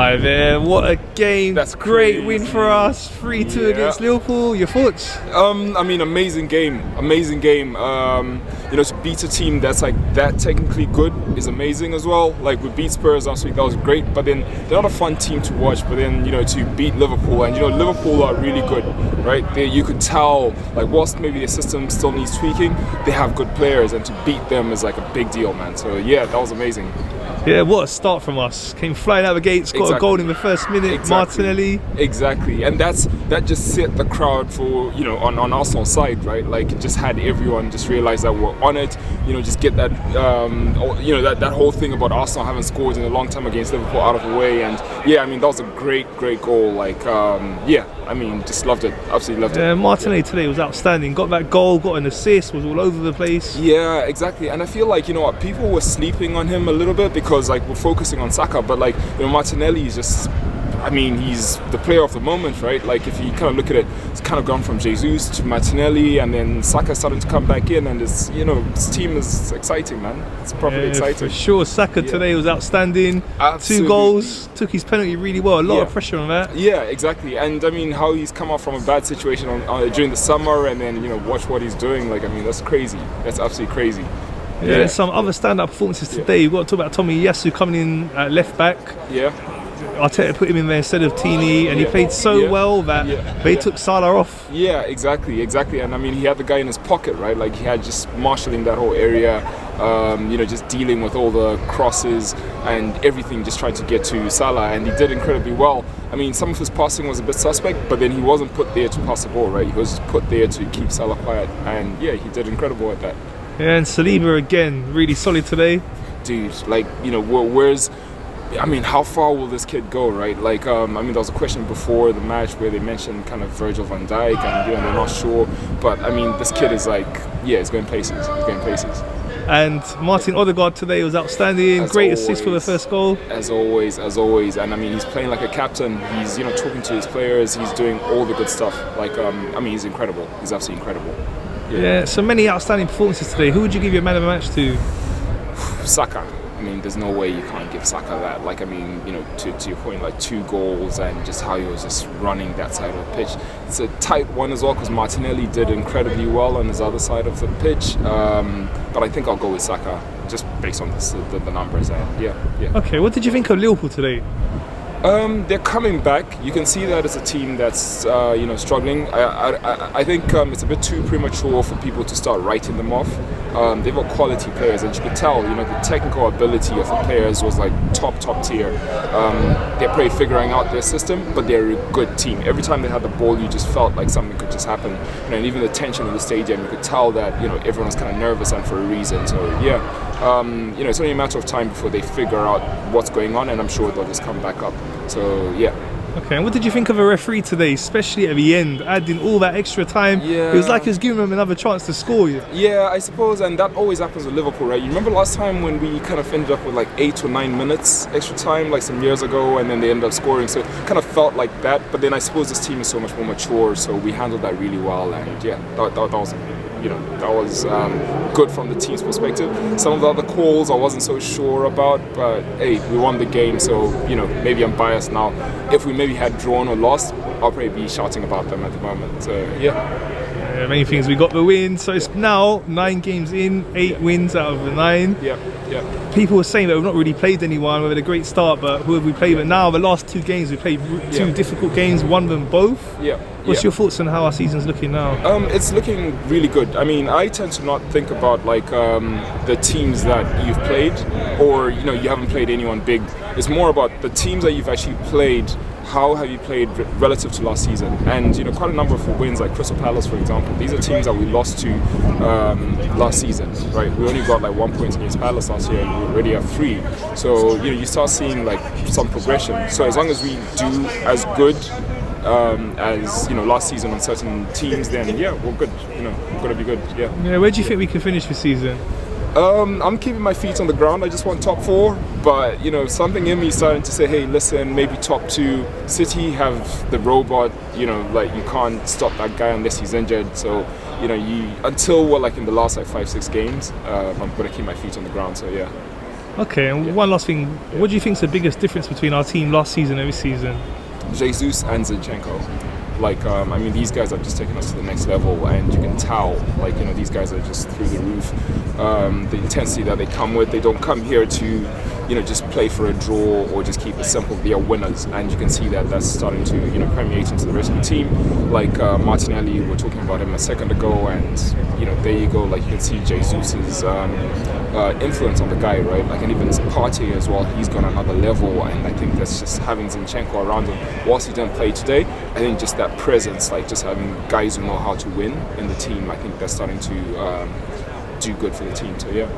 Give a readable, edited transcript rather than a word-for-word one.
Hi there, what a game. That's great crazy. win for us, 3-2 against Liverpool. Your thoughts? I mean, amazing game. To beat a team that's like that technically good is amazing as well. Like we beat Spurs last week, that was great. But then they're not a fun team to watch. But then to beat Liverpool, and Liverpool are really good, right? You could tell, like, whilst maybe their system still needs tweaking, they have good players, and to beat them is like a big deal, man. So yeah, that was amazing. Yeah, what a start from us. Came flying out of the gates, got a goal in the first minute, Martinelli. Exactly, and that just set the crowd for, on Arsenal's side, right? Like, it just had everyone just realize that we're on it, just get that, that whole thing about Arsenal haven't scored in a long time against Liverpool out of the way. And yeah, I mean, that was a great goal. Like, just loved it, absolutely loved it. Martinelli today was outstanding, got that goal, got an assist, was all over the place. Yeah, exactly, and I feel like, people were sleeping on him a little bit because, like, we're focusing on Saka, but, like, Martinelli is just, he's the player of the moment, right? Like, if you kind of look at it, it's kind of gone from Jesus to Martinelli, and then Saka starting to come back in, and this team is exciting, man. It's properly exciting. For sure, Saka today was outstanding. Absolutely. 2 goals, took his penalty really well. A lot of pressure on that. Yeah, exactly. And how he's come out from a bad situation during the summer, and then watch what he's doing. Like, that's crazy. That's absolutely crazy. Yeah, some other stand-up performances today. We've got to talk about Tommy Yasu coming in at left back. Yeah. Arteta put him in there instead of Tini, and he played so well that they took Salah off. Yeah, exactly. And he had the guy in his pocket, right? Like, he had just marshalling that whole area, just dealing with all the crosses and everything, just trying to get to Salah, and he did incredibly well. Some of his passing was a bit suspect, but then he wasn't put there to pass the ball, right? He was just put there to keep Salah quiet, and yeah, he did incredible at that. Yeah, and Saliba again, really solid today. Dude, like, where's... how far will this kid go, right? Like, there was a question before the match where they mentioned kind of Virgil van Dijk, and they're not sure. But this kid is like, he's going places. He's going places. And Martin Odegaard today was outstanding. Great assist for the first goal. As always. And he's playing like a captain. He's talking to his players. He's doing all the good stuff. Like, he's incredible. He's absolutely incredible. Yeah. So many outstanding performances today. Who would you give your man of the match to? Saka. There's no way you can't give Saka that. Like, to your point, like 2 goals and just how he was just running that side of the pitch. It's a tight one as well because Martinelli did incredibly well on his other side of the pitch. But I think I'll go with Saka just based on the numbers. Yeah. Okay, what did you think of Liverpool today? They're coming back. You can see that it's a team that's struggling. I think it's a bit too premature for people to start writing them off. They've got quality players, and you could tell the technical ability of the players was like top tier. They're probably figuring out their system, but they're a good team. Every time they had the ball, you just felt like something could just happen. And even the tension in the stadium, you could tell that everyone was kind of nervous, and for a reason. So yeah. It's only a matter of time before they figure out what's going on, and I'm sure they'll just come back up. So yeah. Okay, and what did you think of a referee today, especially at the end, adding all that extra time? Yeah. It was like he was giving them another chance to score. Yeah, I suppose, and that always happens with Liverpool, right? You remember last time when we kind of ended up with like 8 or 9 minutes extra time, like some years ago, and then they ended up scoring. So it kind of felt like that. But then I suppose this team is so much more mature, so we handled that really well, and yeah, that was. That was good from the team's perspective. Some of the other calls I wasn't so sure about, but hey, we won the game, so maybe I'm biased now. If we maybe had drawn or lost, I'll probably be shouting about them at the moment. So yeah. Main thing is we got the win, so it's now 9 games in, 8 wins out of the 9. Yeah. People were saying that we've not really played anyone. We've had a great start, but who have we played? But now the last 2 games we played 2 difficult games, won them both. Yeah. What's your thoughts on how our season's looking now? It's looking really good. I tend to not think about like the teams that you've played, or you haven't played anyone big. It's more about the teams that you've actually played. How have you played relative to last season? And quite a number of wins, like Crystal Palace, for example. These are teams that we lost to last season, right? We only got like 1 point against Palace last year, and we already have 3. So you start seeing like some progression. So as long as we do as good as last season on certain teams, then yeah, we're good. We're gonna be good. Yeah. Where do you think we can finish this season? I'm keeping my feet on the ground. I just want top 4, but something in me is starting to say, hey, listen, maybe top 2. City have the robot. Like you can't stop that guy unless he's injured. So until we're like in the last like 5-6 games, I'm gonna keep my feet on the ground. So yeah. Okay, and one last thing. What do you think is the biggest difference between our team last season and this season? Jesus and Zinchenko. Like, I mean, these guys have just taken us to the next level, and you can tell, like, you know, these guys are just through the roof. The intensity that they come with, they don't come here to, you know, just play for a draw or just keep it simple. They are winners, and you can see that that's starting to, you know, permeate into the rest of the team. Like Martinelli, we were talking about him a second ago, and, you know, there you go. Like, you can see Jesus's influence on the guy, right? Like, and even Partey as well, he's gone another level, and I think that's just having Zinchenko around him. Whilst he didn't play today, I think just that presence, like just having guys who know how to win in the team, I think that's starting to do good for the team. So yeah.